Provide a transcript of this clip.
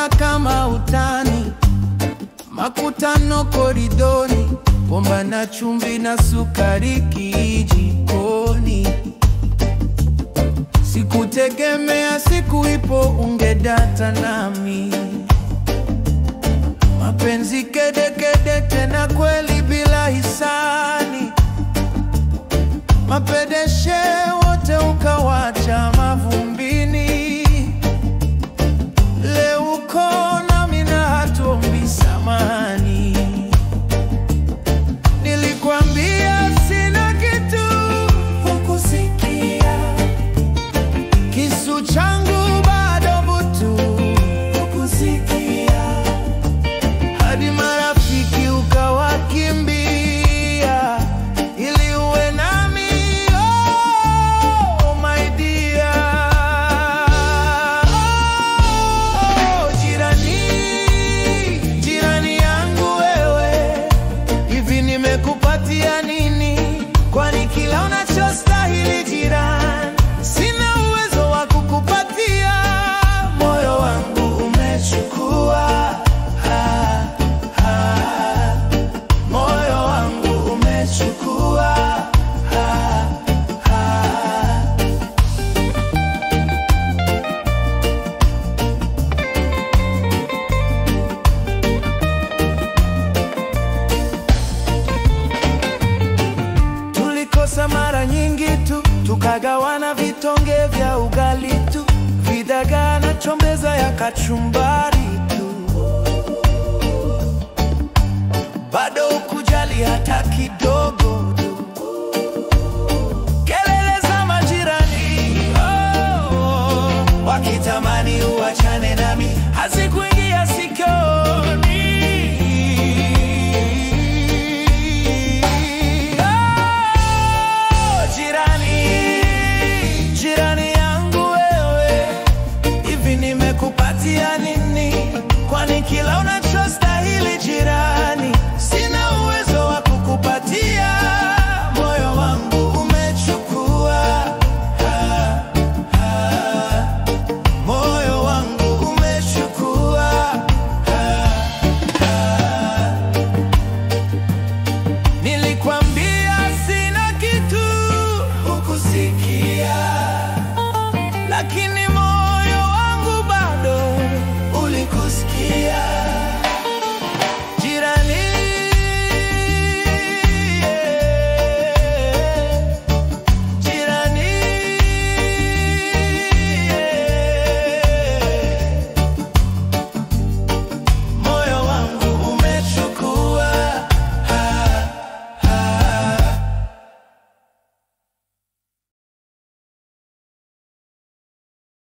Mbona kama utani, makutano koridoni, bomba na chumvi na sukari kijikoni. Sikutegemea siku ipo ungedata nami. Mapenzi kede kede tena kweli bila hisani. Mapedeshe wote ukawacha mavumbini. Leo uko nami na hatuombi samani. Nilikwambia sina kitu, hukusikia. Kisu changu bado butu, hukusikia. Hadi marafiki ukawakimbia ili uwe nami, oh my dear. Oh, jirani yangu wewe, hivi nimekupatia nini? Kwani kila unachostahili jirani sina uwezo wa kukupatia. Moyo wangu umechukua, moyo wangu umechukua. Tulikosa mara nyingi tu, tukagawana vitonge vya ugali tu, vidagaa na chombeza ya kachumbari tu. Bado ukujali hata kidogo tu. Kelele za majirani, wakitamani uachane nami, hazikuingia sikioni. Jirani yangu wewe, hivi nimekupatia nini? Kwani kila unachostahili jirani